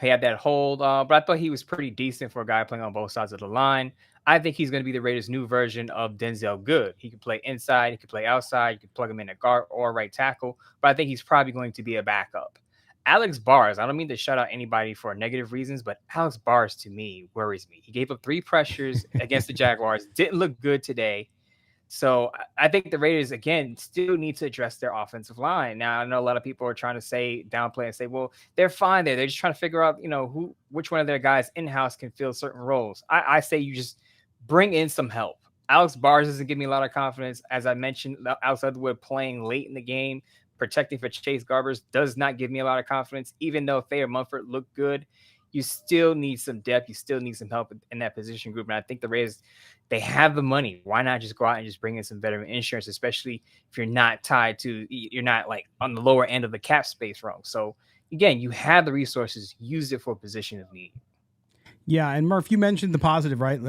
He had that hold, but I thought he was pretty decent for a guy playing on both sides of the line. I think he's going to be the Raiders' new version of Denzel Good. He can play inside, he can play outside, you can plug him in at guard or right tackle, but I think he's probably going to be a backup. Alex Bars, I don't mean to shut out anybody for negative reasons, but Alex Bars to me worries me. He gave up 3 pressures against the Jaguars, didn't look good today. So I think the Raiders, again, still need to address their offensive line. Now, I know a lot of people are trying to downplay and say, well, they're fine there. They're just trying to figure out, which one of their guys in-house can fill certain roles. I say you just bring in some help. Alex Bars doesn't give me a lot of confidence. As I mentioned, Alex Leatherwood playing late in the game, protecting for Chase Garbers does not give me a lot of confidence. Even though Thayer Munford looked good, you still need some depth. You still need some help in that position group. And I think the Raiders, they have the money. Why not just go out and just bring in some veteran insurance, especially if you're not you're not like on the lower end of the cap space realm. So again, you have the resources, use it for a position of need. Yeah, and Murf, you mentioned the positive, right?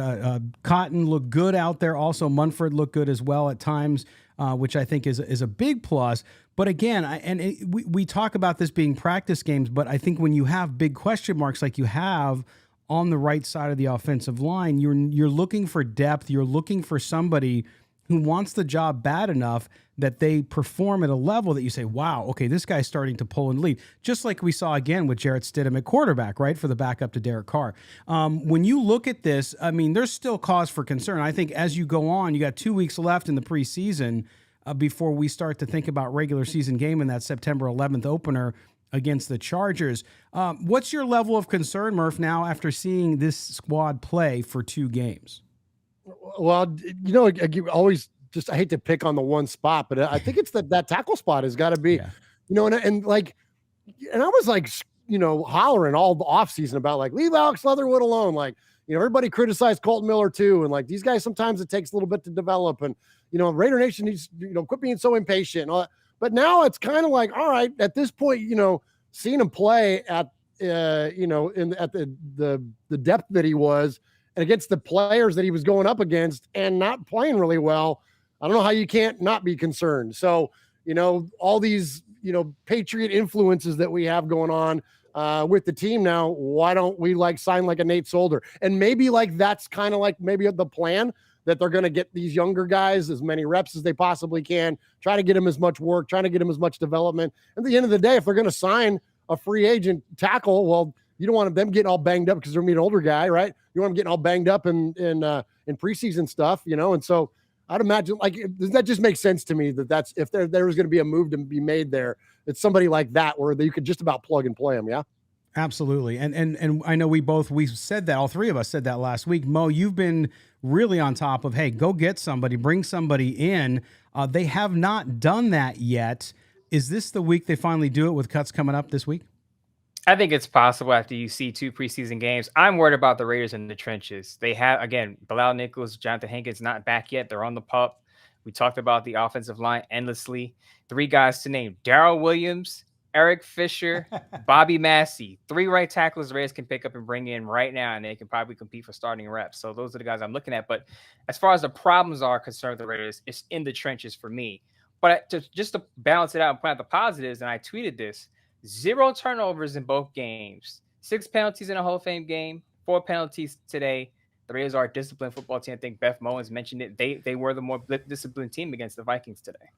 Cotton looked good out there. Also, Munford looked good as well at times, which I think is a big plus. But again, we talk about this being practice games, but I think when you have big question marks like you have on the right side of the offensive line, you're looking for depth. You're looking for somebody who wants the job bad enough that they perform at a level that you say, wow, okay, this guy's starting to pull and lead. Just like we saw again with Jarrett Stidham at quarterback, right, for the backup to Derek Carr. When you look at this, I mean, there's still cause for concern. I think as you go on, you got 2 weeks left in the preseason before we start to think about regular season game in that September 11th opener against the Chargers. What's your level of concern, Murf, now after seeing this squad play for 2 games? Well, always just, I hate to pick on the one spot, but I think it's that tackle spot has got to be, and I was like, hollering all the offseason about like, leave Alex Leatherwood alone. Like, everybody criticized Colton Miller too. And like these guys, sometimes it takes a little bit to develop, and, Raider Nation needs, quit being so impatient. But now it's kind of like, all right, at this point, seeing him play at, at the depth that he was, and against the players that he was going up against and not playing really well, I don't know how you can't not be concerned. So, all these, Patriot influences that we have going on with the team now, why don't we sign like a Nate Solder? And maybe that's kind of maybe the plan, that they're going to get these younger guys as many reps as they possibly can, try to get them as much work, trying to get them as much development. At the end of the day, if they're going to sign a free agent tackle, well, you don't want them getting all banged up because they're an older guy, right? You want them getting all banged up in preseason stuff, and so I'd imagine that just makes sense to me that's if there was going to be a move to be made there, it's somebody like that where you could just about plug and play them. Yeah, absolutely. And I know we said that, all 3 of us said that last week. Mo, you've been really on top of, hey, go get somebody, bring somebody in. They have not done that yet. Is this the week they finally do it with cuts coming up this week? I think it's possible after you see 2 preseason games. I'm worried about the Raiders in the trenches. They have, again, Bilal Nichols, Jonathan Hankins not back yet. They're on the pup. We talked about the offensive line endlessly. 3 guys to name: Darrell Williams, Eric Fisher, Bobby Massey. 3 right tackles the Raiders can pick up and bring in right now, and they can probably compete for starting reps. So those are the guys I'm looking at. But as far as the problems are concerned with the Raiders, it's in the trenches for me. But just to balance it out and point out the positives, and I tweeted this, 0 turnovers in both games, 6 penalties in a Hall of Fame game, 4 penalties today. The Raiders are a disciplined football team. I think Beth Mowens mentioned it. They were the more disciplined team against the Vikings today.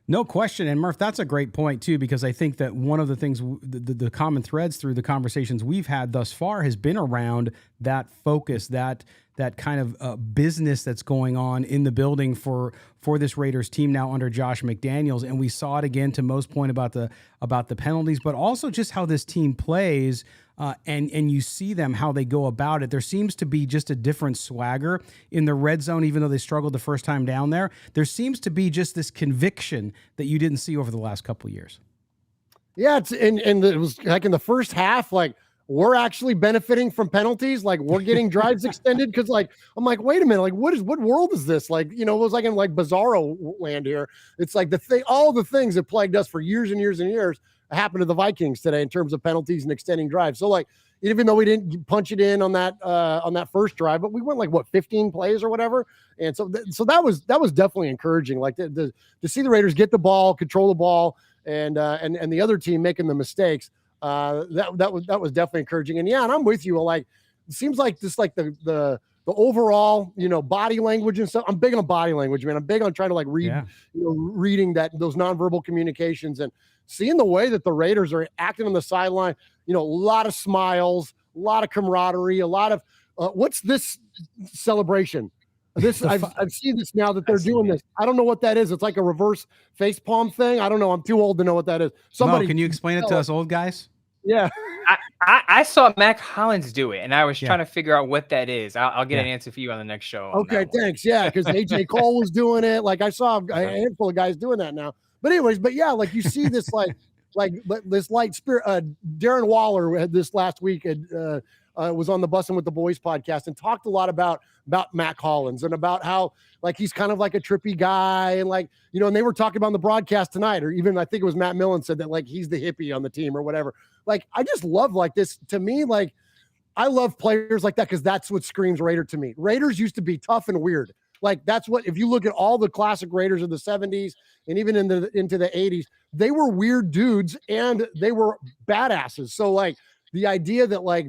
No question. And Murf, that's a great point too, because I think that one of the things, the common threads through the conversations we've had thus far has been around that focus, that kind of business that's going on in the building for this Raiders team now under Josh McDaniels. And we saw it again, to Mo's point about the penalties, but also just how this team plays. And you see them, how they go about it. There seems to be just a different swagger in the red zone, even though they struggled the first time down there. There seems to be just this conviction that you didn't see over the last couple of years. Yeah, and it was like in the first half, we're actually benefiting from penalties. We're getting drives extended because I'm like, wait a minute, what world is this? It was like in Bizarro land here. It's all the things that plagued us for years and years and years happened to the Vikings today in terms of penalties and extending drives. So even though we didn't punch it in on that first drive, but we went 15 plays or whatever. And so that was definitely encouraging. To see the Raiders get the ball, control the ball, and the other team making the mistakes. that was definitely encouraging. And yeah, and I'm with you. Like, it seems like just like the overall, body language and stuff. I'm big on body language, man. I'm big on trying to like read, reading those nonverbal communications and seeing the way that the Raiders are acting on the sideline. A lot of smiles, a lot of camaraderie, a lot of what's this celebration? I've seen this now that they're doing this. I don't know what that is. It's like a reverse face palm thing. I don't know. I'm too old to know what that is. Somebody, can you explain it to us old guys? Yeah. I saw Mac Hollins do it, and I was trying to figure out what that is. I'll get an answer for you on the next show. Okay, thanks. Yeah, because AJ Cole was doing it. Like, I saw a handful of guys doing that now. But anyways, yeah, like you see this like this light spirit. Darren Waller had this last week and was on the Bussin' with the Boys podcast and talked a lot about Mac Hollins and about how like he's kind of like a trippy guy and like, and they were talking about on the broadcast tonight, or even I think it was Matt Millen said that like he's the hippie on the team or whatever. Like, I just love like this. To me, like, I love players like that because that's what screams Raider to me. Raiders used to be tough and weird. Like, that's what, if you look at all the classic Raiders of the 70s and even into the 80s, they were weird dudes and they were badasses. So like the idea that like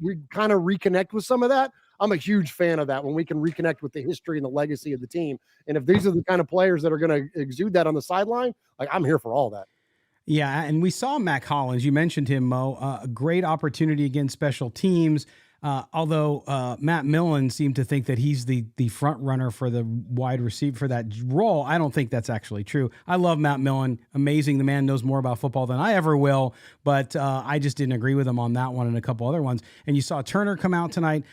we kind of reconnect with some of that, I'm a huge fan of that when we can reconnect with the history and the legacy of the team. And if these are the kind of players that are going to exude that on the sideline, like, I'm here for all that. Yeah, and we saw Mac Hollins. You mentioned him, Mo. A great opportunity against special teams. Although Matt Millen seemed to think that he's the front runner for the wide receiver for that role, I don't think that's actually true. I love Matt Millen. Amazing. The man knows more about football than I ever will, but I just didn't agree with him on that one and a couple other ones. And you saw Turner come out tonight.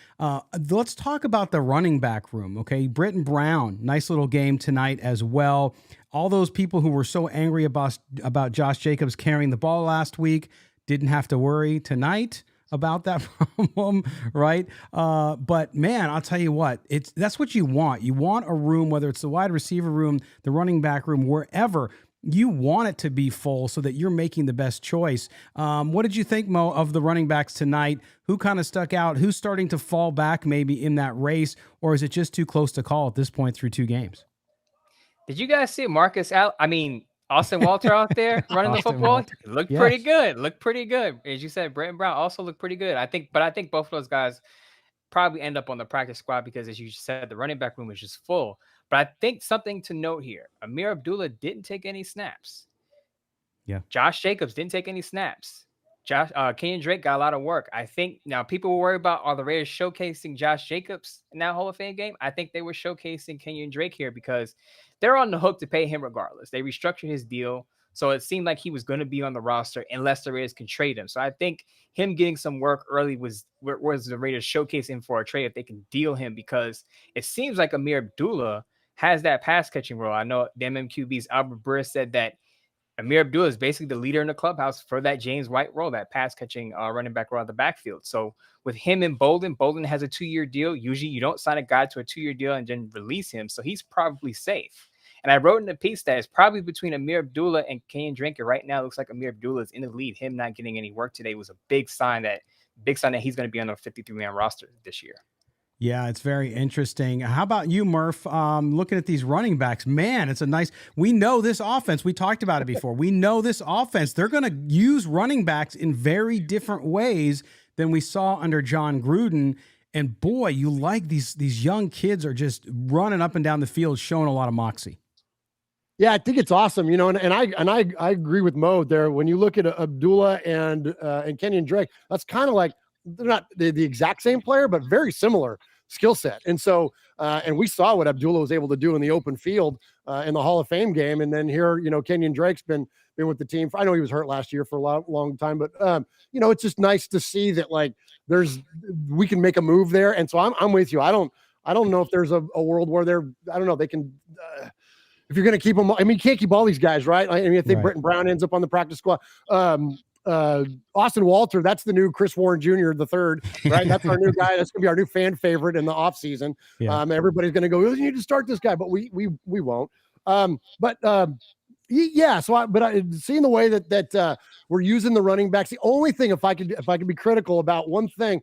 Let's talk about the running back room, okay? Britton Brown, nice little game tonight as well. All those people who were so angry about Josh Jacobs carrying the ball last week didn't have to worry tonight about that problem, right? But man, I'll tell you what, that's what you want. You want a room, whether it's the wide receiver room, the running back room, wherever, you want it to be full so that you're making the best choice. What did you think, Mo, of the running backs tonight? Who kind of stuck out? Who's starting to fall back maybe in that race? Or is it just too close to call at this point through 2 games? Did you guys see Austin Walter out there running the football? Looked pretty good. As you said, Britton Brown also looked pretty good. I think both of those guys probably end up on the practice squad because, as you said, the running back room is just full. But I think something to note here, Amir Abdullah didn't take any snaps. Yeah. Josh Jacobs didn't take any snaps. Kenyon Drake got a lot of work. I think now people were worried about, are the Raiders showcasing Josh Jacobs in that Hall of Fame game? I think they were showcasing Kenyon Drake here because they're on the hook to pay him regardless. They restructured his deal, so it seemed like he was going to be on the roster unless the Raiders can trade him. So I think him getting some work early was the Raiders showcasing for a trade if they can deal him, because it seems like Amir Abdullah has that pass catching role. I know the MMQB's Albert Breer said that Amir Abdullah is basically the leader in the clubhouse for that James White role, that pass catching running back role at the backfield. So with him and Bolden has a 2-year deal. Usually you don't sign a guy to a 2-year deal and then release him. So he's probably safe. And I wrote in the piece that it's probably between Amir Abdullah and Kenyon Drake. Right now, it looks like Amir Abdullah is in the lead. Him not getting any work today was a big sign that he's going to be on a 53-man roster this year. Yeah, it's very interesting. How about you, Murf? Looking at these running backs, man, we know this offense. We talked about it before. We know this offense. They're going to use running backs in very different ways than we saw under John Gruden. And boy, you like these young kids are just running up and down the field, showing a lot of moxie. Yeah, I think it's awesome, and I agree with Mo there. When you look at Abdullah and Kenyon Drake, that's kind of like, they're not the exact same player, but very similar skill set. And so, and we saw what Abdullah was able to do in the open field in the Hall of Fame game. And then here, Kenyon Drake's been with the team. I know he was hurt last year for a long time, but it's just nice to see that like we can make a move there. And so I'm with you. I don't know if there's a world where they can. If you're going to keep them, you can't keep all these guys, right? I think right. Britton Brown ends up on the practice squad. Austin Walter, that's the new Chris Warren Jr. the third, right? That's our new guy. That's gonna be our new fan favorite in the offseason. Yeah. Everybody's gonna go, you need to start this guy, but we won't. Yeah. So, seeing the way that we're using the running backs, the only thing, if I could be critical about one thing,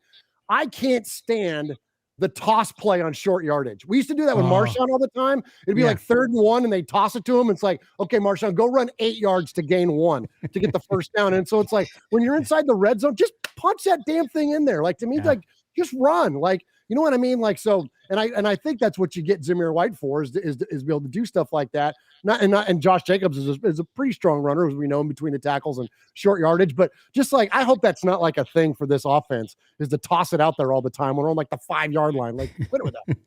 I can't stand the toss play on short yardage. We used to do that with Marshawn all the time. It'd be like 3rd and 1 and they toss it to him. It's like, okay, Marshawn, go run 8 yards to gain 1 to get the first down. And so it's like, when you're inside the red zone, just punch that damn thing in there. Like, to me, like, just run. Like, you know what I mean? Like, so, and I think that's what you get Zamir White for, is be able to do stuff like that. And Josh Jacobs is a pretty strong runner, as we know, in between the tackles and short yardage. But just like, I hope that's not like a thing for this offense, is to toss it out there all the time when we're on like the 5-yard line. Like, quit it with that.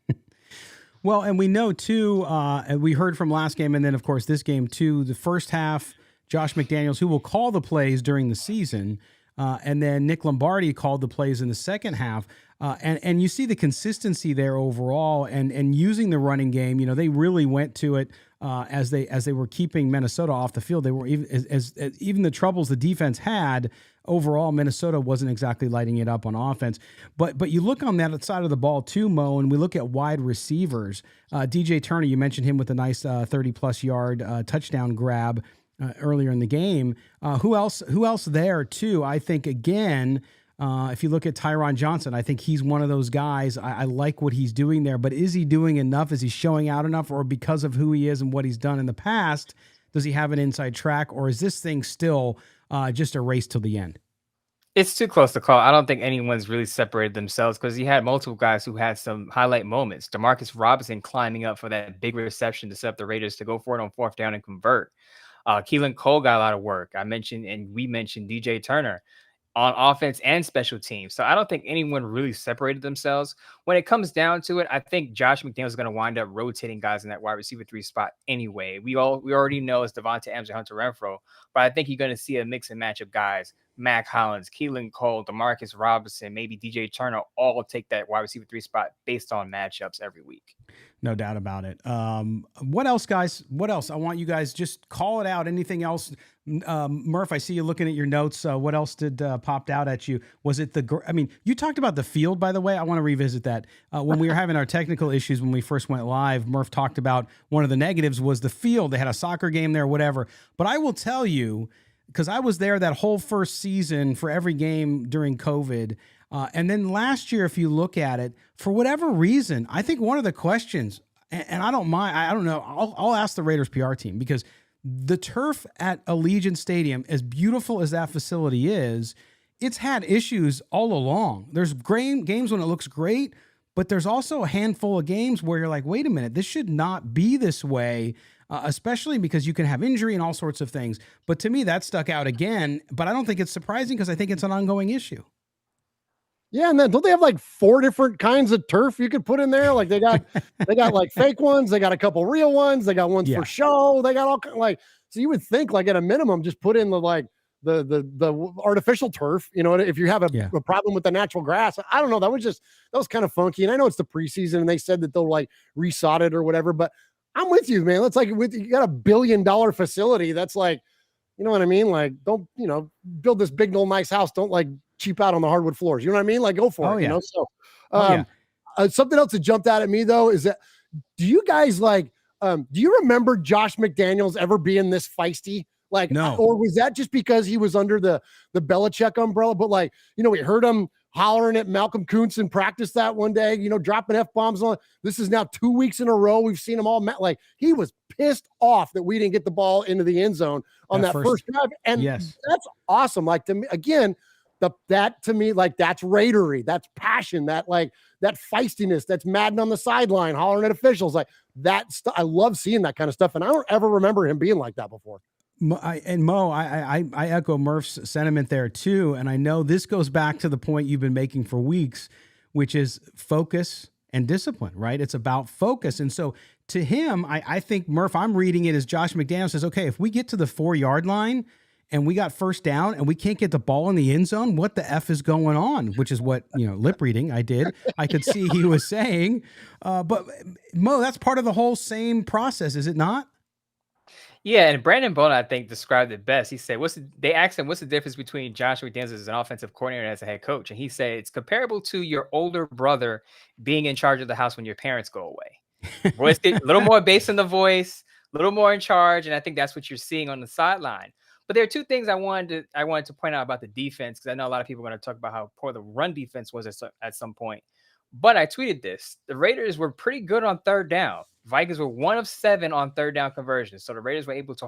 Well, and we know too, and we heard from last game, and then of course this game too, the first half, Josh McDaniels, who will call the plays during the season, and then Nick Lombardi called the plays in the second half. And you see the consistency there overall, and using the running game. You know, they really went to it as they were keeping Minnesota off the field. They were even the troubles the defense had overall. Minnesota wasn't exactly lighting it up on offense. But you look on that side of the ball too, Mo, and we look at wide receivers. DJ Turner, you mentioned him with a nice 30+ yard touchdown grab earlier in the game. Who else there too? I think again. If you look at Tyron Johnson, I think he's one of those guys. I like what he's doing there, but is he doing enough? Is he showing out enough? Or because of who he is and what he's done in the past, does he have an inside track? Or is this thing still just a race till the end? It's too close to call. I don't think anyone's really separated themselves, because you had multiple guys who had some highlight moments. Demarcus Robinson climbing up for that big reception to set up the Raiders to go for it on 4th down and convert. Keelan Cole got a lot of work. We mentioned DJ Turner on offense and special teams. So I don't think anyone really separated themselves. When it comes down to it, I think Josh McDaniels is going to wind up rotating guys in that wide receiver 3 spot anyway. We already know it's Devonta Adams and Hunter Renfrow, but I think you're going to see a mix and match of guys. Mac Hollins, Keelan Cole, Demarcus Robinson, maybe DJ Turner, all take that wide receiver 3 spot based on matchups every week. No doubt about it. What else, guys? What else? I want you guys just call it out. Anything else? Murf, I see you looking at your notes. What else did popped out at you? Was it you talked about the field, by the way. I want to revisit that. When we were having our technical issues when we first went live, Murf talked about one of the negatives was the field. They had a soccer game there, whatever. But I will tell you, because I was there that whole first season for every game during COVID. And then last year, if you look at it, for whatever reason, I think one of the questions, and I don't mind, I don't know, I'll ask the Raiders PR team, because the turf at Allegiant Stadium, as beautiful as that facility is, it's had issues all along. There's games when it looks great, but there's also a handful of games where you're like, wait a minute, this should not be this way. Especially because you can have injury and all sorts of things. But to me, that stuck out again. But I don't think it's surprising, because I think it's an ongoing issue. Yeah, and then don't they have like 4 different kinds of turf you could put in there? Like they got like fake ones, they got a couple real ones, they got ones for show, they got all like. So you would think, like, at a minimum, just put in the artificial turf. You know, if you have a problem with the natural grass. I don't know. That was kind of funky. And I know it's the preseason, and they said that they'll like resod it or whatever, but I'm with you, man. That's like, you got $1 billion facility. That's like, you know what I mean? Like, don't, build this big old nice house. Don't like cheap out on the hardwood floors. You know what I mean? Like, go for it. Yeah. You know? So, something else that jumped out at me though, is that, do you guys do you remember Josh McDaniels ever being this feisty? Like, no. Or was that just because he was under the Belichick umbrella? But like, we heard him hollering at Malcom Koonce in practice that one day, dropping F-bombs on. This is now 2 weeks in a row. We've seen him all like, he was pissed off that we didn't get the ball into the end zone on that first drive. And that's awesome. Like, to me, again, that to me, like, that's Raidery, that's passion, that feistiness, that's Madden on the sideline, hollering at officials. Like, I love seeing that kind of stuff. And I don't ever remember him being like that before. Mo, I echo Murph's sentiment there too. And I know this goes back to the point you've been making for weeks, which is focus and discipline, right? It's about focus. And so to him, I think, Murf, I'm reading it as Josh McDaniels says, okay, if we get to the 4-yard line and we got first down and we can't get the ball in the end zone, what the F is going on? Which is what, lip reading I did. I could see he was saying, but Mo, that's part of the whole same process, is it not? Yeah, and Brandon Bona, I think, described it best. He said, they asked him, what's the difference between Josh McDaniels as an offensive coordinator and as a head coach? And he said, it's comparable to your older brother being in charge of the house when your parents go away. Voice, a little more bass in the voice, a little more in charge. And I think that's what you're seeing on the sideline. But there are 2 things I wanted to point out about the defense, because I know a lot of people are going to talk about how poor the run defense was at some point. But I tweeted this. The Raiders were pretty good on third down. Vikings were 1 of 7 on third down conversions. So the Raiders were able to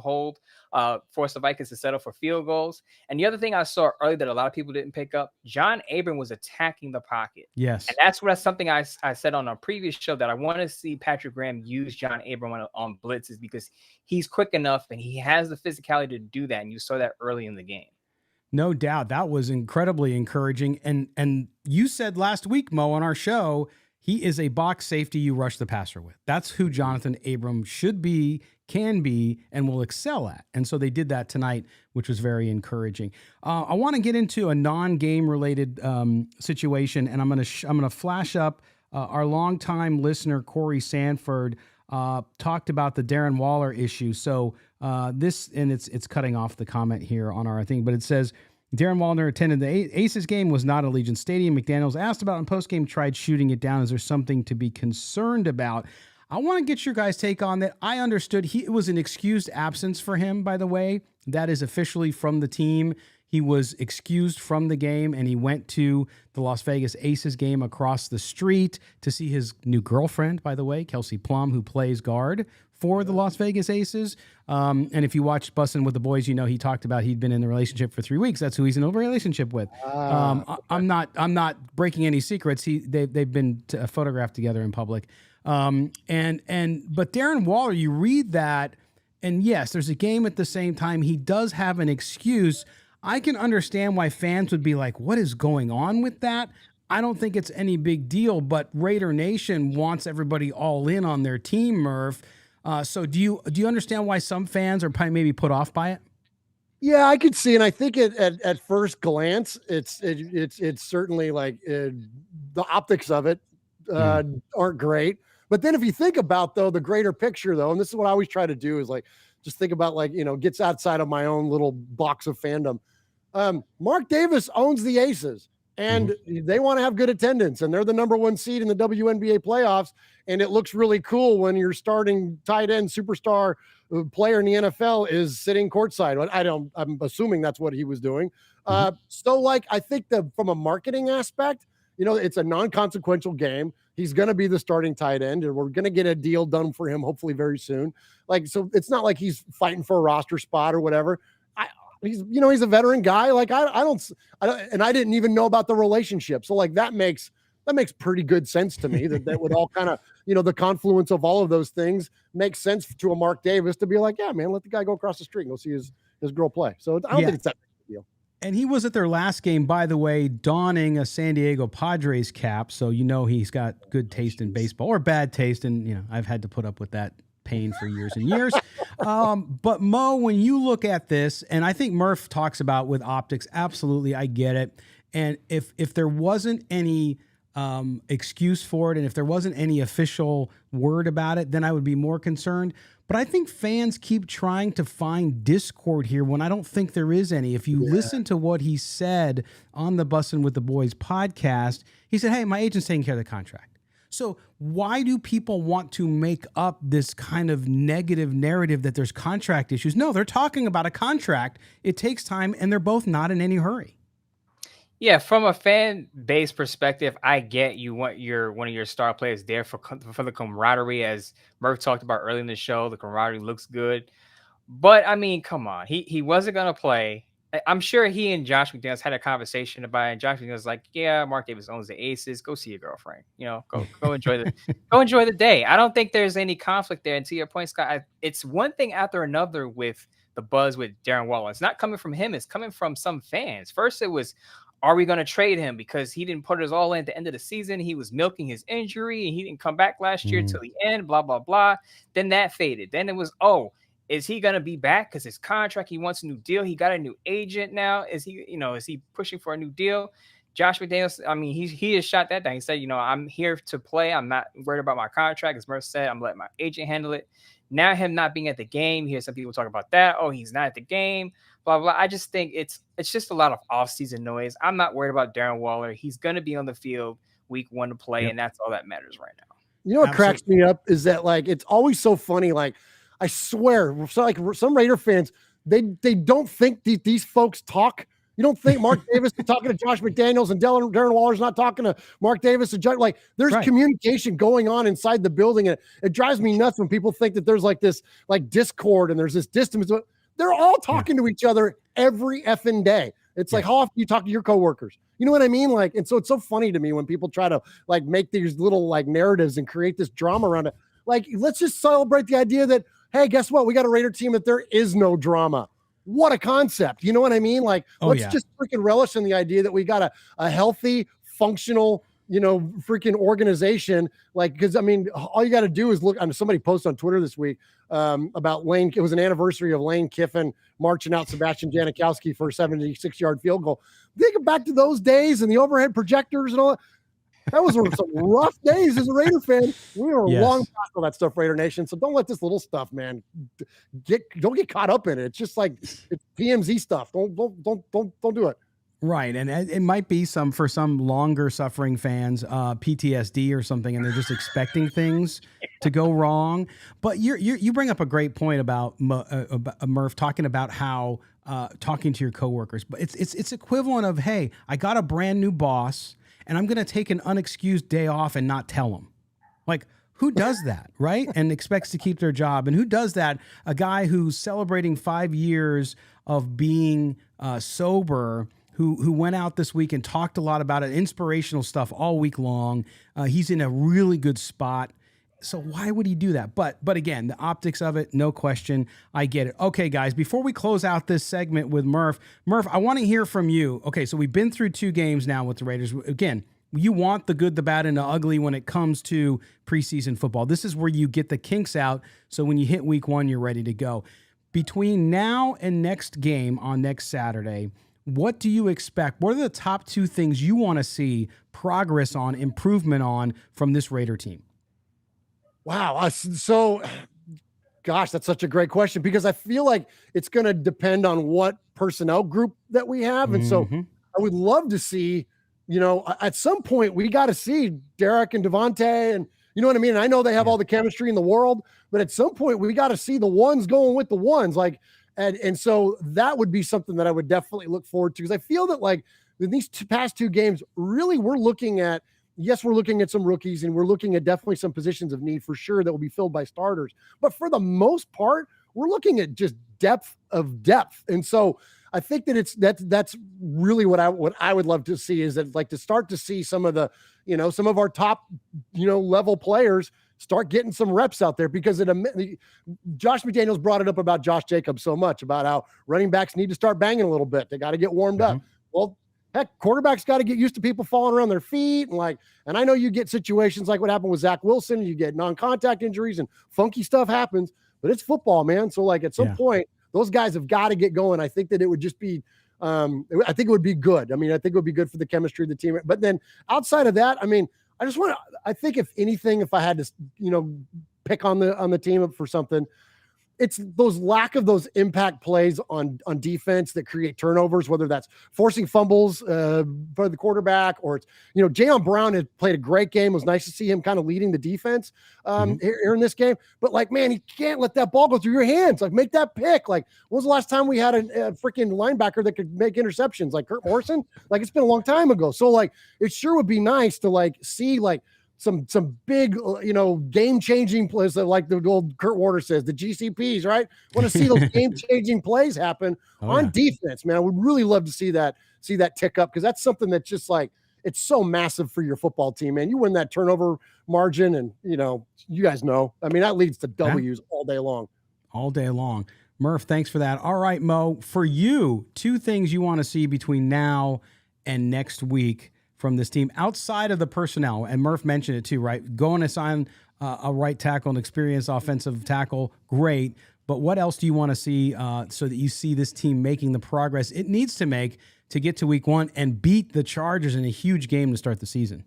force the Vikings to settle for field goals. And the other thing I saw early that a lot of people didn't pick up, John Abram was attacking the pocket. Yes. And that's something I said on a previous show, that I want to see Patrick Graham use John Abram on blitzes, because he's quick enough and he has the physicality to do that. And you saw that early in the game. No doubt. That was incredibly encouraging. And you said last week, Mo, on our show, he is a box safety you rush the passer with. That's who Jonathan Abram should be, can be, and will excel at. And so they did that tonight, which was very encouraging. I want to get into a non-game related situation, and I'm going to flash up our longtime listener, Corey Sanford, talked about the Darren Waller issue. So this, and it's cutting off the comment here on our thing, but it says, Darren Waller attended the Aces game, was not at Allegiant Stadium. McDaniels asked about in postgame, tried shooting it down. Is there something to be concerned about? I want to get your guys' take on that. I understood it was an excused absence for him, by the way. That is officially from the team. He was excused from the game, and he went to the Las Vegas Aces game across the street to see his new girlfriend, by the way, Kelsey Plum, who plays guard for the Las Vegas Aces. And if you watched Bussin' with the Boys, you know he talked about he'd been in the relationship for 3 weeks. That's who he's in a relationship with. I'm not breaking any secrets. They've been photographed together in public. But Darren Waller, you read that, and yes, there's a game at the same time. He does have an excuse. I can understand why fans would be like, what is going on with that? I don't think it's any big deal, but Raider Nation wants everybody all in on their team, Murf. So do you understand why some fans are maybe put off by it? Yeah, I could see, and I think at first glance, it's certainly like the optics of it aren't great. But then if you think about the greater picture though, and this is what I always try to do is like just think about gets outside of my own little box of fandom. Mark Davis owns the Aces, and they want to have good attendance, and they're the number 1 seed in the WNBA playoffs. And it looks really cool when your starting tight end superstar player in the NFL is sitting courtside. I'm assuming that's what he was doing. So like, I think from a marketing aspect, it's a non-consequential game. He's going to be the starting tight end, and we're going to get a deal done for him hopefully very soon. Like, so it's not like he's fighting for a roster spot or whatever. He's a veteran guy. Like I don't, and I didn't even know about the relationship. So like that makes pretty good sense to me that would all kind of, the confluence of all of those things makes sense to a Mark Davis to be like, yeah, man, let the guy go across the street and go see his girl play. So I don't think it's that big a deal. And he was at their last game, by the way, donning a San Diego Padres cap. So, he's got good taste in baseball, or bad taste. And, I've had to put up with that pain for years and years. But Mo, when you look at this, and I think Murf talks about with optics, absolutely, I get it. And if there wasn't any excuse for it, and if there wasn't any official word about it, then I would be more concerned. But I think fans keep trying to find discord here when I don't think there is any. If you listen to what he said on the Bussin' with the Boys podcast, he said, hey, my agent's taking care of the contract. So why do people want to make up this kind of negative narrative that there's contract issues? No, they're talking about a contract. It takes time, and they're both not in any hurry. Yeah, from a fan base perspective, I get you want one of your star players there for the camaraderie, as Murph talked about early in the show. The camaraderie looks good, but I mean, come on, he wasn't gonna play. I'm sure he and Josh McDaniels had a conversation about it. And Josh McDaniels was like, "Yeah, Mark Davis owns the Aces. Go see your girlfriend. Go enjoy the day." I don't think there's any conflict there. And to your point, Scott, it's one thing after another with the buzz with Darren Waller. It's not coming from him. It's coming from some fans. First, it was, are we going to trade him because he didn't put us all in at the end of the season? He was milking his injury and he didn't come back last year till the end, blah, blah, blah. Then that faded. Then it was, is he going to be back because his contract, he wants a new deal. He got a new agent now. Is he pushing for a new deal? Josh McDaniels, I mean, he has shot that down. He said, I'm here to play. I'm not worried about my contract. As Murph said, I'm letting my agent handle it. Now him not being at the game, you hear some people talk about that. Oh, he's not at the game, blah, blah. I just think it's just a lot of off-season noise. I'm not worried about Darren Waller. He's going to be on the field week 1 to play, and that's all that matters right now. You know what cracks me up is that, like, it's always so funny. Like, I swear, so like some Raider fans, they don't think these folks talk You don't think Mark Davis is talking to Josh McDaniels and Darren Waller's not talking to Mark Davis and Judge? Like, there's communication going on inside the building, and it drives me nuts when people think that there's like this like discord and there's this distance. They're all talking to each other every effing day. It's like, how often you talk to your coworkers? You know what I mean? Like, and so it's so funny to me when people try to like make these little like narratives and create this drama around it. Like, let's just celebrate the idea that, hey, guess what? We got a Raider team that there is no drama. What a concept. You know what I mean? Like, let's just freaking relish in the idea that we got a healthy, functional, you know, freaking organization. Like, because I mean, all you got to do is look. Somebody posted on Twitter this week about Lane. It was an anniversary of Lane Kiffin marching out Sebastian Janikowski for a 76-yard field goal. Think back to those days and the overhead projectors and all that. That was some rough days as a Raider fan. We were long past all that stuff, Raider Nation. So don't let this little stuff, man, don't get caught up in it. It's just like it's PMZ stuff. Don't do it. Right, and it might be for some longer suffering fans, PTSD or something, and they're just expecting things to go wrong. But you bring up a great point about Murf talking about how talking to your coworkers, but it's equivalent of, hey, I got a brand new boss, and I'm going to take an unexcused day off and not tell them. Like, who does that, right? And expects to keep their job. And who does that? A guy who's celebrating 5 years of being sober, who went out this week and talked a lot about it, inspirational stuff all week long. He's in a really good spot. So why would he do that? But again, the optics of it, no question. I get it. Okay, guys, before we close out this segment with Murf, I want to hear from you. Okay, so we've been through 2 games now with the Raiders. Again, you want the good, the bad, and the ugly when it comes to preseason football. This is where you get the kinks out, so when you hit week 1, you're ready to go. Between now and next game on next Saturday, what do you expect? What are the top 2 things you want to see progress on, improvement on from this Raider team? Wow. So, gosh, that's such a great question because I feel like it's going to depend on what personnel group that we have. And so I would love to see, you know, at some point we got to see Derek and Devontae and, you know what I mean? I know they have all the chemistry in the world, but at some point we got to see the ones going with the ones. Like, and so that would be something that I would definitely look forward to because I feel that like in these past 2 games, really we're looking at some rookies and we're looking at definitely some positions of need for sure that will be filled by starters. But for the most part, we're looking at just depth. And so I think that that's really what I would love to see is that like to start to see some of our top, level players start getting some reps out there because Josh McDaniels brought it up about Josh Jacobs so much about how running backs need to start banging a little bit. They got to get warmed up. Well, heck, quarterbacks got to get used to people falling around their feet. And I know you get situations like what happened with Zach Wilson. You get non-contact injuries and funky stuff happens, but it's football, man. So like at some point, those guys have got to get going. I think that it would just be, I think it would be good. I mean, I think it would be good for the chemistry of the team. But then outside of that, I mean, I think if anything, if I had to, pick on the team for something, it's those lack of those impact plays on defense that create turnovers, whether that's forcing fumbles for the quarterback or it's, Jayon Brown had played a great game. It was nice to see him kind of leading the defense here in this game. But like, man, you can't let that ball go through your hands. Like make that pick. Like when was the last time we had a freaking linebacker that could make interceptions like Kurt Morrison? Like it's been a long time ago. So like, it sure would be nice to like see like some big, game-changing plays that like the old Kurt Warner says, the GCPs, right? Want to see those game-changing plays happen on defense, man. I would really love to see that tick up because that's something that's just like, it's so massive for your football team, man. You win that turnover margin and, you guys know. I mean, that leads to W's all day long. All day long. Murf, thanks for that. All right, Mo, for you, 2 things you want to see between now and next week from this team outside of the personnel, and Murf mentioned it too, right? Going to sign a right tackle, an experienced offensive tackle, great. But what else do you want to see so that you see this team making the progress it needs to make to get to week 1 and beat the Chargers in a huge game to start the season?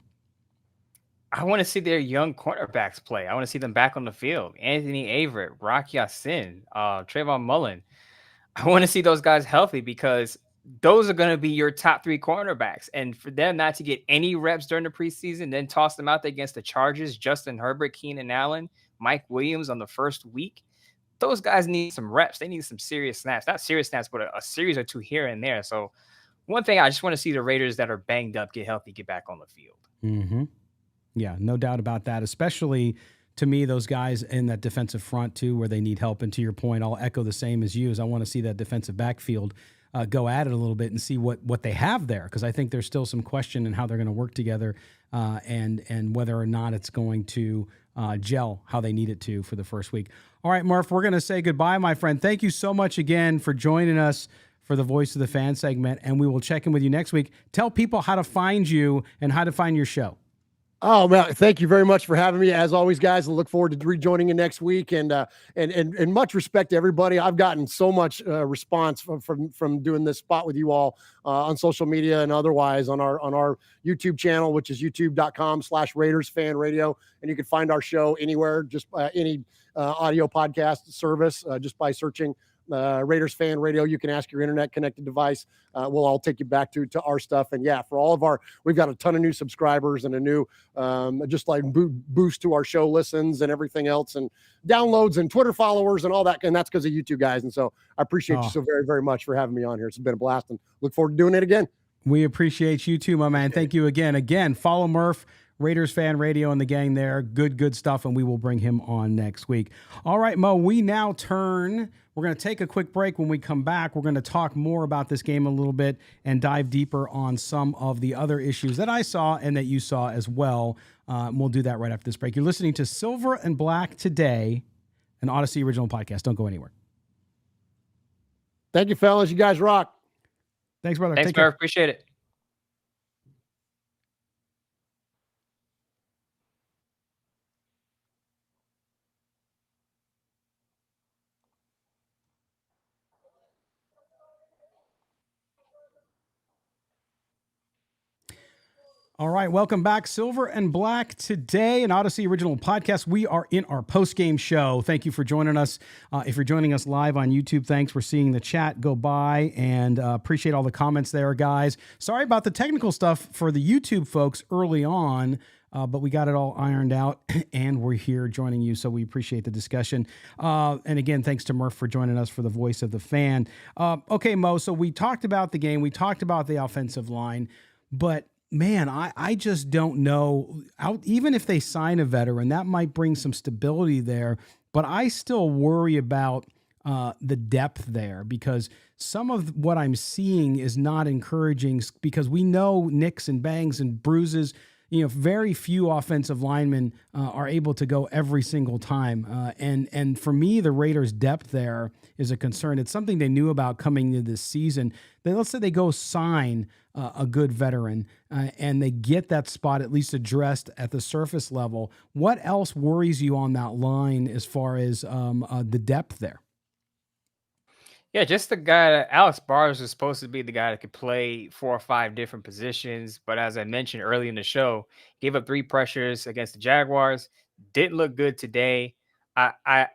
I want to see their young cornerbacks play. I want to see them back on the field. Anthony Averett, Rock Ya-Sin, Trayvon Mullen. I want to see those guys healthy because those are going to be your top 3 cornerbacks. And for them not to get any reps during the preseason, then toss them out there against the Chargers, Justin Herbert, Keenan Allen, Mike Williams on the first week, those guys need some reps. They need some serious snaps. Not serious snaps, but a series or 2 here and there. So one thing, I just want to see the Raiders that are banged up get healthy, get back on the field. Mm-hmm. Yeah, no doubt about that, especially to me, those guys in that defensive front too, where they need help. And to your point, I'll echo the same as you, is I want to see that defensive backfield go at it a little bit and see what they have there, because I think there's still some question in how they're going to work together and whether or not it's going to gel how they need it to for the first week. All right, Murf, we're going to say goodbye, my friend. Thank you so much again for joining us for the Voice of the Fan segment, and we will check in with you next week. Tell people how to find you and how to find your show. Oh, man, thank you very much for having me. As always, guys, I look forward to rejoining you next week, and much respect to everybody. I've gotten so much response from doing this spot with you all on social media and otherwise on our YouTube channel, which is youtube.com/Raiders Fan Radio. And you can find our show anywhere, just any audio podcast service, just by searching Raiders Fan Radio. You can ask your internet connected device. We'll all take you back to our stuff. And yeah, for all of we've got a ton of new subscribers and a new, just like boost to our show listens and everything else, and downloads and Twitter followers and all that. And that's because of you two guys. And so I appreciate you so very, very much for having me on here. It's been a blast, and look forward to doing it again. We appreciate you too, my man. Thank you again. Again, follow Murf, Raiders Fan Radio, and the gang there. Good stuff, and we will bring him on next week. All right, Mo, we now turn. We're going to take a quick break. When we come back, we're going to talk more about this game a little bit and dive deeper on some of the other issues that I saw and that you saw as well. We'll do that right after this break. You're listening to Silver and Black Today, an Odyssey original podcast. Don't go anywhere. Thank you, fellas. You guys rock. Thanks, brother. Thanks, Murf. Appreciate it. All right, welcome back. Silver and Black Today, an Odyssey original podcast. We are in our post-game show. Thank you for joining us. If you're joining us live on YouTube, thanks for seeing the chat go by, and appreciate all the comments there, guys. Sorry about the technical stuff for the YouTube folks early on, but we got it all ironed out, and we're here joining you, so we appreciate the discussion. And again, thanks to Murf for joining us for the Voice of the Fan. Okay, Mo, so we talked about the game. We talked about the offensive line, but man, I just don't know. Even if they sign a veteran, that might bring some stability there. But I still worry about the depth there, because some of what I'm seeing is not encouraging, because we know nicks and bangs and bruises. Very few offensive linemen are able to go every single time. And for me, the Raiders' depth there is a concern. It's something they knew about coming into this season. Let's say they go sign a good veteran and they get that spot at least addressed at the surface level. What else worries you on that line as far as the depth there? Yeah, just the guy. Alex Bars was supposed to be the guy that could play 4 or 5 different positions, but as I mentioned early in the show, gave up 3 pressures against the Jaguars. Didn't look good today. I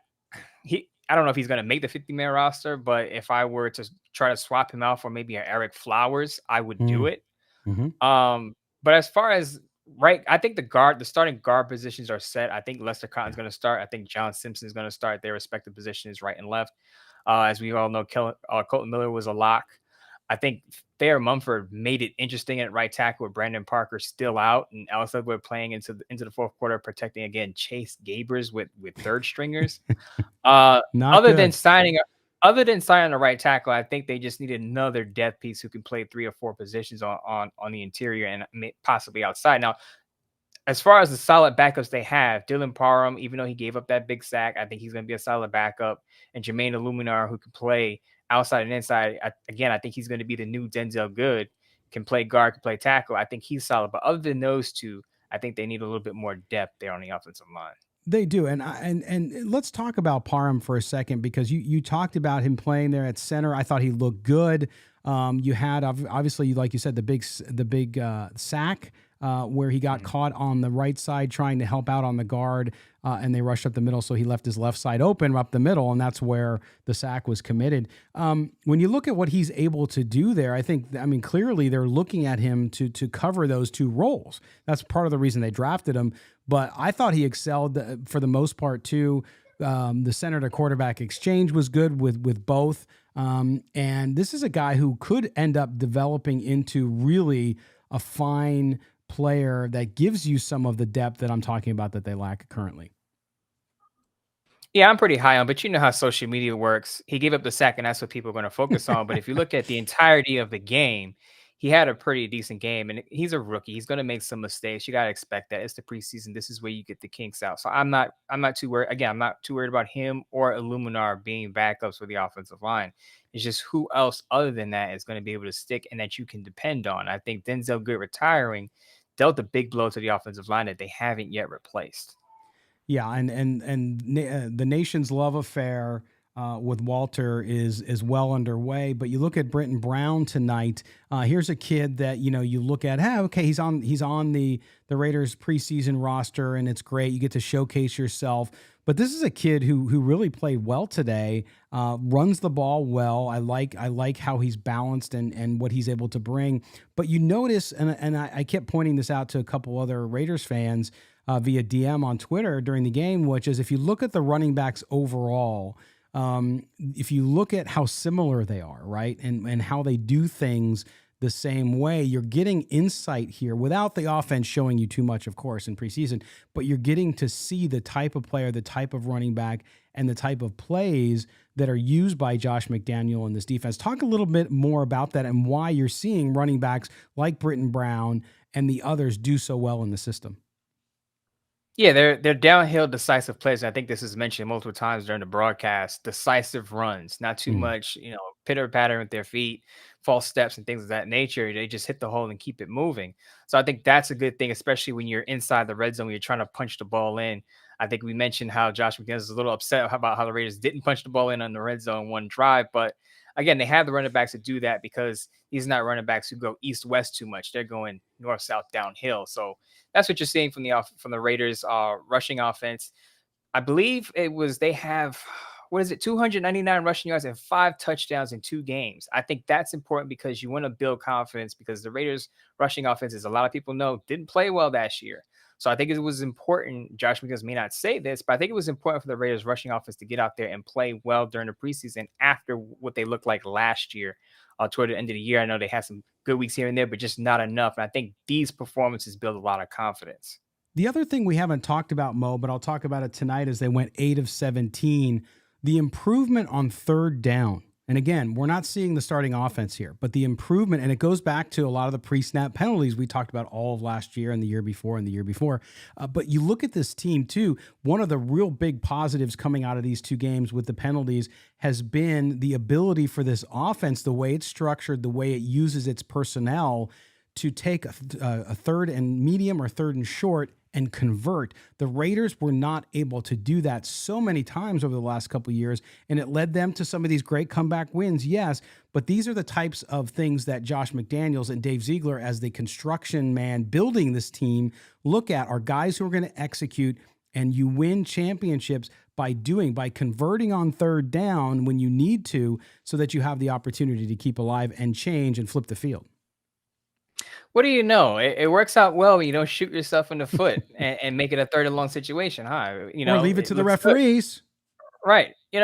don't know if he's going to make the 50-man roster, but if I were to try to swap him out for maybe an Eric Flowers, I would do it. Mm-hmm. But as far as I think the starting guard positions are set. I think Lester Cotton's going to start. I think John Simpson's going to start their respective positions right and left. As we all know, Colton Miller was a lock. I think Thayer Mumford made it interesting at right tackle with Brandon Parker still out, and Alex Leatherwood playing into the fourth quarter, protecting again Chase Gabers with third stringers. Other than signing the right tackle, I think they just need another depth piece who can play 3 or 4 positions on the interior and possibly outside. Now, as far as the solid backups they have, Dylan Parham, even though he gave up that big sack, I think he's going to be a solid backup. And Jermaine Illuminar, who can play outside and inside. I think he's going to be the new Denzel Good. Can play guard, can play tackle. I think he's solid. But other than those two, I think they need a little bit more depth there on the offensive line. They do. And let's talk about Parham for a second, because you talked about him playing there at center. I thought he looked good. You had, obviously, like you said, the big sack where he got caught on the right side trying to help out on the guard, and they rushed up the middle, so he left his left side open up the middle, and that's where the sack was committed. When you look at what he's able to do there, clearly they're looking at him to cover those 2 roles. That's part of the reason they drafted him. But I thought he excelled for the most part too. The center to quarterback exchange was good with both. And this is a guy who could end up developing into really a fine player that gives you some of the depth that I'm talking about that they lack currently. Yeah, I'm pretty high on, but you know how social media works. He gave up the sack, and that's what people are going to focus on. But if you look at the entirety of the game, he had a pretty decent game, and he's a rookie. He's going to make some mistakes. You got to expect that. It's the preseason. This is where you get the kinks out. So I'm not too worried. Again, I'm not too worried about him or Illuminar being backups for the offensive line. It's just who else other than that is going to be able to stick and that you can depend on. I think Denzel Good retiring dealt a big blow to the offensive line that they haven't yet replaced. Yeah, the nation's love affair with Walter is well underway. But you look at Britton Brown tonight. Here's a kid that you look at. Hey, okay, he's on the Raiders preseason roster, and it's great. You get to showcase yourself. But this is a kid who really played well today. Runs the ball well. I like how he's balanced and what he's able to bring. But you notice, and I kept pointing this out to a couple other Raiders fans via DM on Twitter during the game, which is if you look at the running backs overall, if you look at how similar they are, right, and how they do things the same way, you're getting insight here without the offense showing you too much, of course, in preseason, but you're getting to see the type of player, the type of running back, and the type of plays that are used by Josh McDaniel in this defense. Talk a little bit more about that and why you're seeing running backs like Britton Brown and the others do so well in the system. Yeah, they're downhill decisive plays. I think this is mentioned multiple times during the broadcast. Decisive runs, not too much, pitter patter with their feet, false steps, and things of that nature. They just hit the hole and keep it moving. So I think that's a good thing, especially when you're inside the red zone, when you're trying to punch the ball in. I think we mentioned how Josh McDaniels is a little upset about how the Raiders didn't punch the ball in on the red zone one drive, but again, they have the running backs to do that because these are not running backs who go east-west too much. They're going north-south downhill. So that's what you're seeing from the Raiders rushing offense. I believe they have 299 rushing yards and 5 touchdowns in 2 games. I think that's important because you want to build confidence because the Raiders rushing offense, as a lot of people know, didn't play well last year. So I think it was important. Josh McDaniels may not say this, but I think it was important for the Raiders rushing offense to get out there and play well during the preseason after what they looked like last year. Toward the end of the year, I know they had some good weeks here and there, but just not enough. And I think these performances build a lot of confidence. The other thing we haven't talked about, Mo, but I'll talk about it tonight as they went 8 of 17, the improvement on third down. And again, we're not seeing the starting offense here, but the improvement, and it goes back to a lot of the pre-snap penalties we talked about all of last year and the year before and the year before. But you look at this team too, one of the real big positives coming out of these 2 games with the penalties has been the ability for this offense, the way it's structured, the way it uses its personnel to take a third and medium or third and short and convert. The Raiders were not able to do that so many times over the last couple of years, and it led them to some of these great comeback wins, yes, but these are the types of things that Josh McDaniels and Dave Ziegler, as the construction man building this team, look at are guys who are going to execute, and you win championships by converting on third down when you need to so that you have the opportunity to keep alive and change and flip the field. What do you know? It works out well when you don't shoot yourself in the foot and make it a third and long situation, huh? Or leave it to the referees. Good. Right. I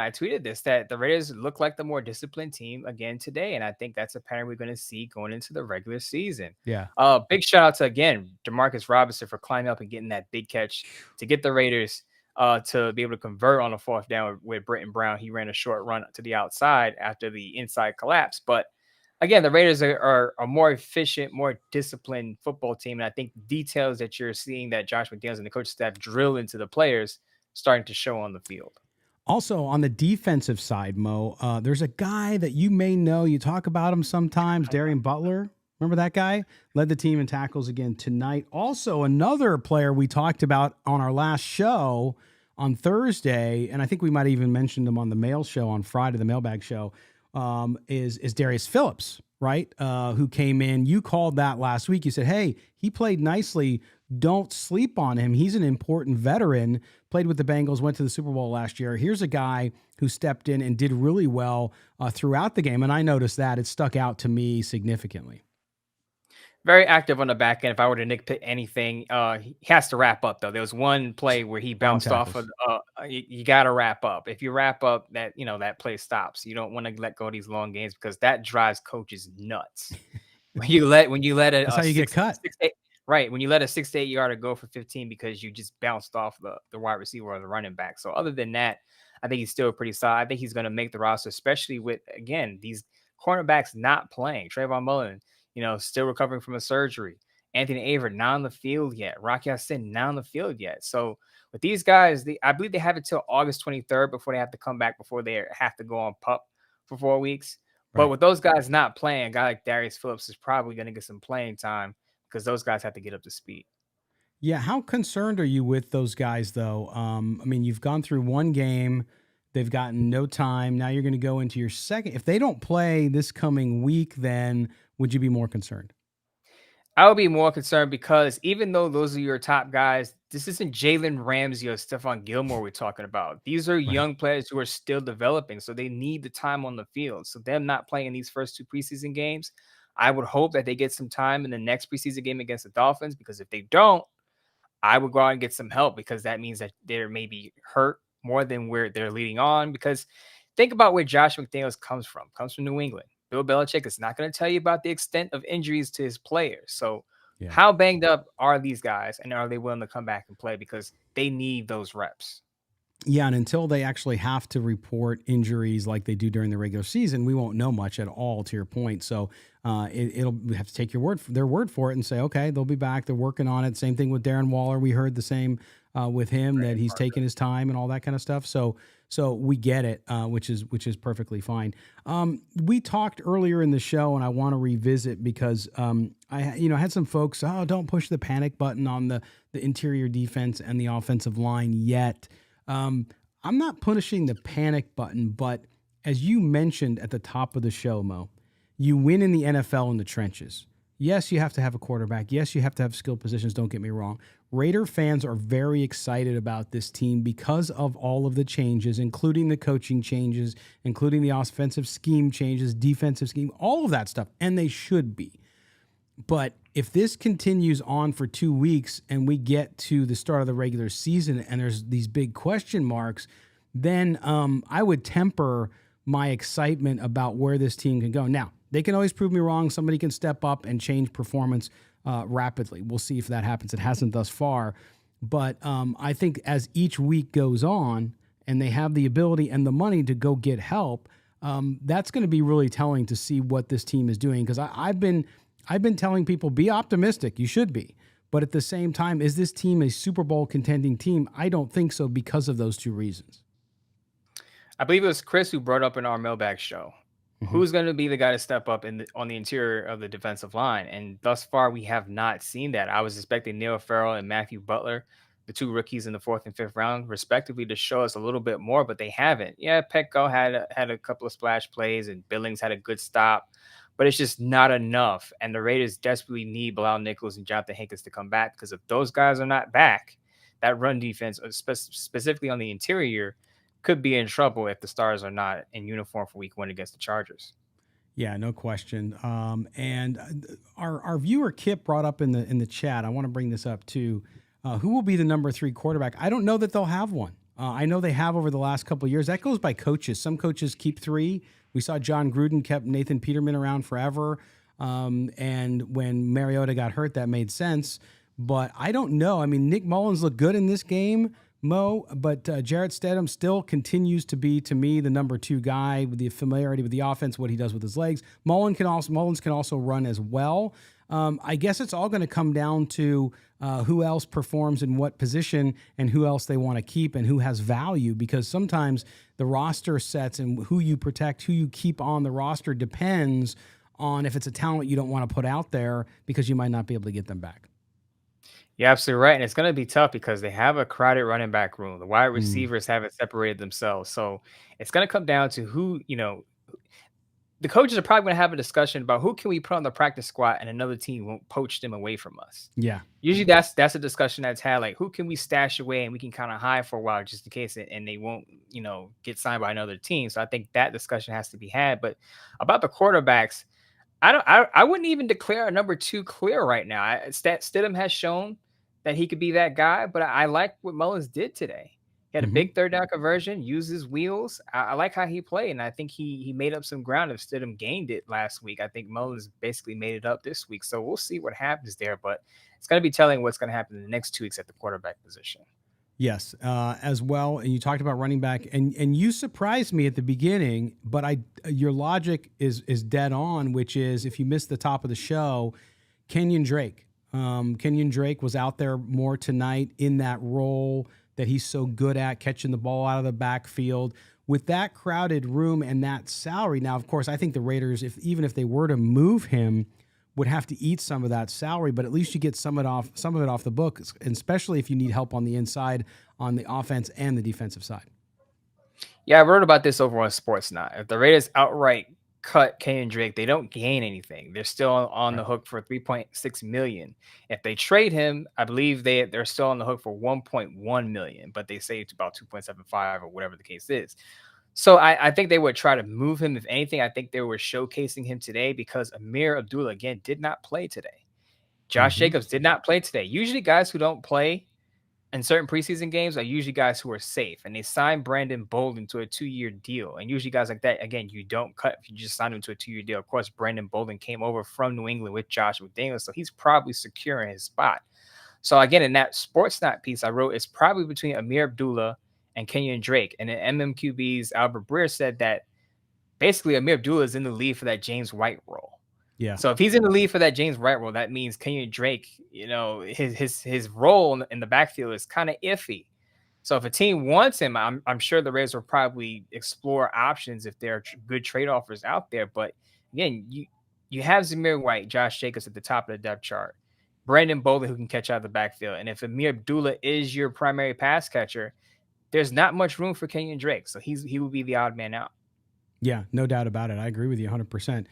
tweeted this, that the Raiders look like the more disciplined team again today. And I think that's a pattern we're going to see going into the regular season. Yeah. Big shout out to, again, Demarcus Robinson for climbing up and getting that big catch to get the Raiders to be able to convert on the 4th down with Britton Brown. He ran a short run to the outside after the inside collapse. But again, the Raiders are a more efficient, more disciplined football team. And I think the details that you're seeing that Josh McDaniels and the coaching staff drill into the players starting to show on the field. Also, on the defensive side, Mo, there's a guy that you may know. You talk about him sometimes, Darren Butler. Remember that guy? Led the team in tackles again tonight. Also, another player we talked about on our last show on Thursday, and I think we might have even mentioned him on the mail show on Friday, the mailbag show, is Darius Phillips, right? Who came in. You called that last week. You said, hey, he played nicely. Don't sleep on him. He's an important veteran, played with the Bengals, went to the Super Bowl last year. Here's a guy who stepped in and did really well throughout the game. And I noticed that it stuck out to me significantly. Very active on the back end. If I were to nitpick anything, he has to wrap up though. There was one play where he bounced off of. You got to wrap up. If you wrap up, that play stops. You don't want to let go of these long games because that drives coaches nuts. When you let That's how you get cut. 8, right? When you let a 6 to 8 yarder go for 15 because you just bounced off the wide receiver or the running back. So other than that, I think he's still pretty solid. I think he's going to make the roster, especially with again these cornerbacks not playing. Trayvon Mullen, still recovering from a surgery. Anthony Aver not on the field yet. Rocky Ya-Sin not on the field yet. So with these guys, I believe they have it till August 23rd before they have to come back, before they have to go on PUP for 4 weeks. Right. But with those guys not playing, a guy like Darius Phillips is probably going to get some playing time because those guys have to get up to speed. Yeah. How concerned are you with those guys, though? I mean, you've gone through one game. They've gotten no time. Now you're going to go into your second. If they don't play this coming week, then would you be more concerned? I would be more concerned because even though those are your top guys, this isn't Jalen Ramsey or Stephon Gilmore we're talking about. These are young players who are still developing, so they need the time on the field. So them not playing these first 2 preseason games, I would hope that they get some time in the next preseason game against the Dolphins, because if they don't, I would go out and get some help, because that means that they're maybe hurt more than where they're leading on. Because think about where Josh McDaniels comes from New England. Bill Belichick is not going to tell you about the extent of injuries to his players. So how banged up are these guys, and are they willing to come back and play, because they need those reps? Yeah, and until they actually have to report injuries like they do during the regular season, we won't know much at all, to your point. So we have to take their word for it and say, okay, they'll be back. They're working on it. Same thing with Darren Waller. We heard the same with him, that he's taking his time and all that kind of stuff. So we get it, which is perfectly fine. We talked earlier in the show, and I want to revisit because I had some folks, don't push the panic button on the interior defense and the offensive line yet. I'm not pushing the panic button, but as you mentioned at the top of the show, Mo, you win in the NFL in the trenches. Yes, you have to have a quarterback. Yes, you have to have skill positions. Don't get me wrong. Raider fans are very excited about this team because of all of the changes, including the coaching changes, including the offensive scheme changes, defensive scheme, all of that stuff. And they should be. But if this continues on for 2 weeks and we get to the start of the regular season and there's these big question marks, then I would temper my excitement about where this team can go. Now, they can always prove me wrong. Somebody can step up and change performance rapidly. We'll see if that happens. It hasn't thus far. But I think as each week goes on and they have the ability and the money to go get help, that's going to be really telling to see what this team is doing. Because I've been telling people, be optimistic. You should be. But at the same time, is this team a Super Bowl contending team? I don't think so, because of those 2 reasons. I believe it was Chris who brought up in our mailbag show, who's going to be the guy to step up on the interior of the defensive line. And thus far, we have not seen that. I was expecting Neil Farrell and Matthew Butler, the 2 rookies in the 4th and 5th round, respectively, to show us a little bit more, but they haven't. Yeah, Petco had a couple of splash plays, and Billings had a good stop, but it's just not enough. And the Raiders desperately need Bilal Nichols and Jonathan Hankins to come back, because if those guys are not back, that run defense, specifically on the interior, could be in trouble if the Stars are not in uniform for week 1 against the Chargers. Yeah, no question. And our viewer Kip brought up in the chat, I want to bring this up too. Who will be the number 3 quarterback? I don't know that they'll have one. I know they have over the last couple of years. That goes by coaches. Some coaches keep 3. We saw John Gruden kept Nathan Peterman around forever. And when Mariota got hurt, that made sense. But I don't know. I mean, Nick Mullins looked good in this game, Mo, but Jarrett Stidham still continues to be, to me, the number 2 guy with the familiarity with the offense, what he does with his legs. Mullins can also run as well. I guess it's all going to come down to who else performs in what position and who else they want to keep and who has value, because sometimes the roster sets and who you protect, who you keep on the roster depends on if it's a talent you don't want to put out there, because you might not be able to get them back. You're absolutely right. And it's going to be tough because they have a crowded running back room. The wide receivers haven't separated themselves. So it's going to come down to who, the coaches are probably going to have a discussion about who can we put on the practice squad and another team won't poach them away from us. Yeah. Usually that's a discussion that's had, like, who can we stash away and we can kind of hide for a while just in case and they won't, get signed by another team. So I think that discussion has to be had. But about the quarterbacks, I wouldn't even declare a number 2 clear right now. Stidham has shown that he could be that guy, but I like what Mullins did today. He had a big third down conversion, used his wheels. I like how he played, and I think he made up some ground if Stidham gained it last week. I think Mullins basically made it up this week. So we'll see what happens there, but it's going to be telling what's going to happen in the next 2 weeks at the quarterback position. Yes, as well. And you talked about running back, and you surprised me at the beginning, but your logic is dead on, which is if you missed the top of the show, Kenyon Drake. Kenyon Drake was out there more tonight in that role that he's so good at, catching the ball out of the backfield. With that crowded room and that salary, now, of course, I think the Raiders, even if they were to move him, would have to eat some of that salary, but at least you get some of it off the book, and especially if you need help on the inside, on the offense and the defensive side. Yeah, I wrote about this over on Sportsnet. If the Raiders outright cut Kenyon Drake, they don't gain anything. They're still on the hook for $3.6 million. If they trade him, I believe they're still on the hook for $1.1 million, but they say it's about 2.75 or whatever the case is. So I think they would try to move him. If anything, I think they were showcasing him today because Amir Abdullah, again, did not play today. Josh Jacobs did not play today. Usually guys who don't play in certain preseason games are usually guys who are safe. And they signed Brandon Bolden to a 2-year deal. And usually guys like that, again, you don't cut if you just sign him to a 2-year deal. Of course, Brandon Bolden came over from New England with Josh McDaniels, so he's probably securing his spot. So again, in that Sportsnet piece I wrote, it's probably between Amir Abdullah and Kenyon Drake. And then MMQB's Albert Breer said that basically Amir Abdullah is in the lead for that James White role. Yeah. So if he's in the lead for that James White role, that means Kenyon Drake, his role in the backfield is kind of iffy. So if a team wants him, I'm sure the Raiders will probably explore options if there are good trade offers out there. But again, you have Zamir White, Josh Jacobs at the top of the depth chart, Brandon Bolden who can catch out of the backfield, and if Amir Abdullah is your primary pass catcher, there's not much room for Kenyon Drake. So he will be the odd man out. Yeah, no doubt about it. I agree with you 100%.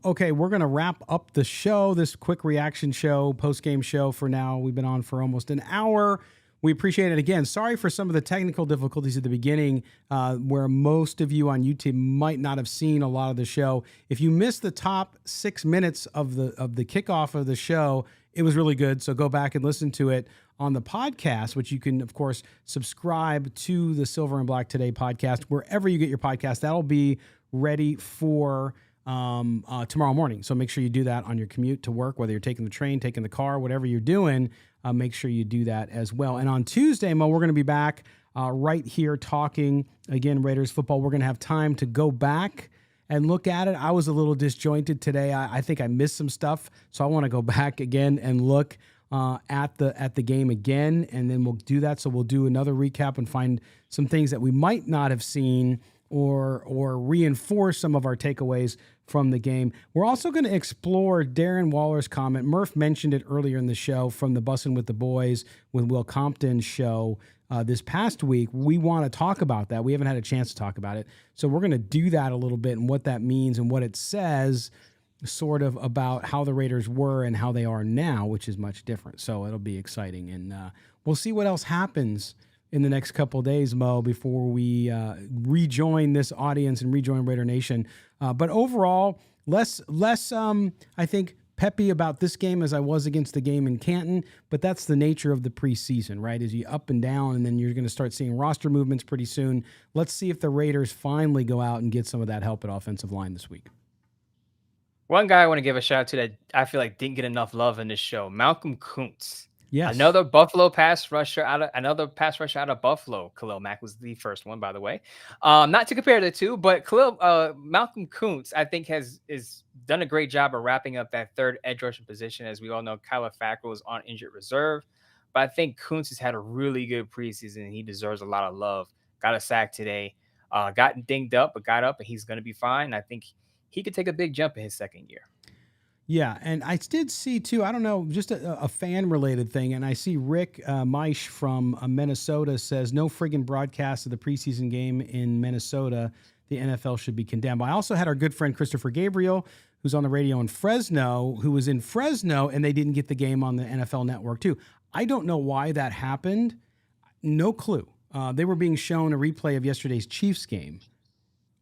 Okay, we're going to wrap up the show, this quick reaction show, post-game show for now. We've been on for almost an hour. We appreciate it again. Sorry for some of the technical difficulties at the beginning where most of you on YouTube might not have seen a lot of the show. If you missed the top 6 minutes of the kickoff of the show, it was really good. So go back and listen to it on the podcast, which you can, of course, subscribe to the Silver and Black Today podcast, wherever you get your podcast. That'll be ready for tomorrow morning. So make sure you do that on your commute to work, whether you're taking the train, taking the car, whatever you're doing, make sure you do that as well. And on Tuesday, Mo, we're going to be back right here talking, again, Raiders football. We're going to have time to go back and look at it. I was a little disjointed today. I think I missed some stuff, so I want to go back again and look at the game again, and then we'll do that. So we'll do another recap and find some things that we might not have seen or reinforce some of our takeaways from the game. We're also going to explore Darren Waller's comment. Murf mentioned it earlier in the show from the Bussin' with the Boys with Will Compton's show this past week. We want to talk about that. We haven't had a chance to talk about it. So we're going to do that a little bit and what that means and what it says sort of about how the Raiders were and how they are now, which is much different. So it'll be exciting. And we'll see what else happens in the next couple of days, Mo, before we rejoin this audience and rejoin Raider Nation. But overall, less I think, peppy about this game as I was against the game in Canton, but that's the nature of the preseason, right? Is you up and down, and then you're going to start seeing roster movements pretty soon. Let's see if the Raiders finally go out and get some of that help at offensive line this week. One guy I want to give a shout out to that I feel like didn't get enough love in this show, Malcom Koonce. Yes. Another pass rusher out of Buffalo. Khalil Mack was the first one, by the way. Not to compare the two, but Malcom Koonce, I think, is done a great job of wrapping up that third edge rusher position. As we all know, Kyler Fackrell is on injured reserve, but I think Koonce has had a really good preseason, and he deserves a lot of love. Got a sack today, got dinged up, but got up, and he's going to be fine. I think he could take a big jump in his second year. Yeah, and I did see, too, I don't know, just a fan-related thing, and I see Rick Meisch from Minnesota says, no friggin' broadcast of the preseason game in Minnesota. The NFL should be condemned. I also had our good friend Christopher Gabriel, who's on the radio in Fresno, who was in Fresno, and they didn't get the game on the NFL Network, too. I don't know why that happened. No clue. They were being shown a replay of yesterday's Chiefs game.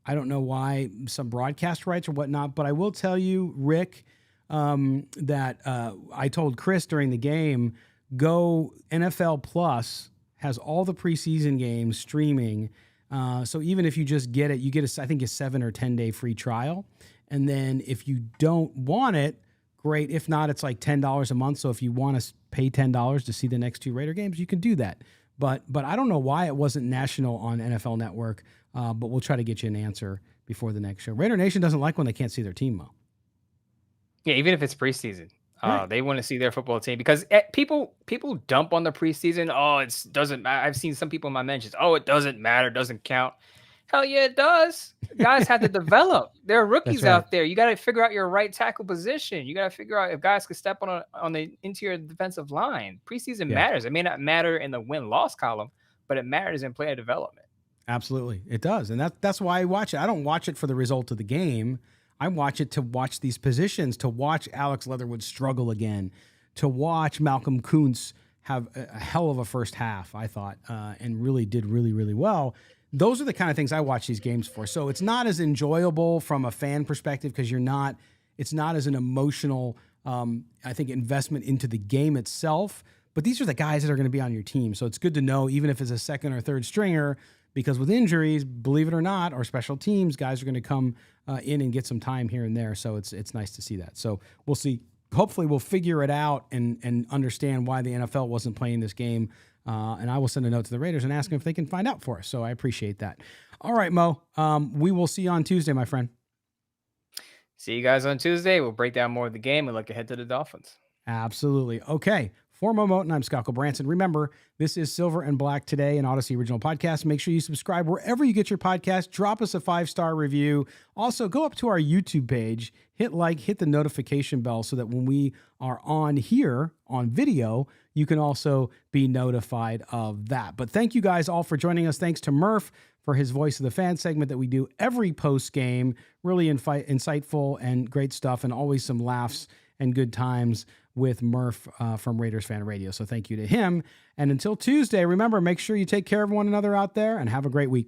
I don't know why, some broadcast rights or whatnot, but I will tell you, Rick, that I told Chris during the game, go NFL Plus has all the preseason games streaming. So even if you just get it, you get I think a 7 or 10 day free trial. And then if you don't want it, great. If not, it's like $10 a month. So if you want to pay $10 to see the next 2 Raider games, you can do that. But I don't know why it wasn't national on NFL Network, but we'll try to get you an answer before the next show. Raider Nation doesn't like when they can't see their team, Mo. Yeah, even if it's preseason, Right. they want to see their football team because people dump on the preseason. Oh, it doesn't matter. I've seen some people in my mentions. Oh, it doesn't matter, doesn't count. Hell yeah, it does. Guys have to develop. There are rookies right. out there. You got to figure out your right tackle position. You got to figure out if guys can step on the interior defensive line. Preseason matters. It may not matter in the win-loss column, but it matters in player development. Absolutely, it does, and that's why I watch it. I don't watch it for the result of the game. I watch it to watch these positions, to watch Alex Leatherwood struggle again, to watch Malcom Koonce have a hell of a first half, I thought, and really did really well. Those are the kind of things I watch these games for. So it's not as enjoyable from a fan perspective because it's not as an emotional, I think, investment into the game itself. But these are the guys that are going to be on your team. So it's good to know, even if it's a second or third stringer, because with injuries, believe it or not, or special teams, guys are going to come in and get some time here and there. So it's nice to see that. So we'll see. Hopefully we'll figure it out and understand why the NFL wasn't playing this game. And I will send a note to the Raiders and ask them if they can find out for us. So I appreciate that. All right, Mo. We will see you on Tuesday, my friend. See you guys on Tuesday. We'll break down more of the game and look ahead to the Dolphins. Absolutely. Okay. For Mo Moton, I'm Scott Gulbransen. Remember, this is Silver and Black Today, an Odyssey original podcast. Make sure you subscribe wherever you get your podcast. Drop us a 5-star review. Also, go up to our YouTube page, hit like, hit the notification bell so that when we are on here on video, you can also be notified of that. But thank you guys all for joining us. Thanks to Murf for his Voice of the Fan segment that we do every post game. Really insightful and great stuff, and always some laughs and good times with Murf from Raiders Fan Radio. So thank you to him. And until Tuesday, remember, make sure you take care of one another out there and have a great week.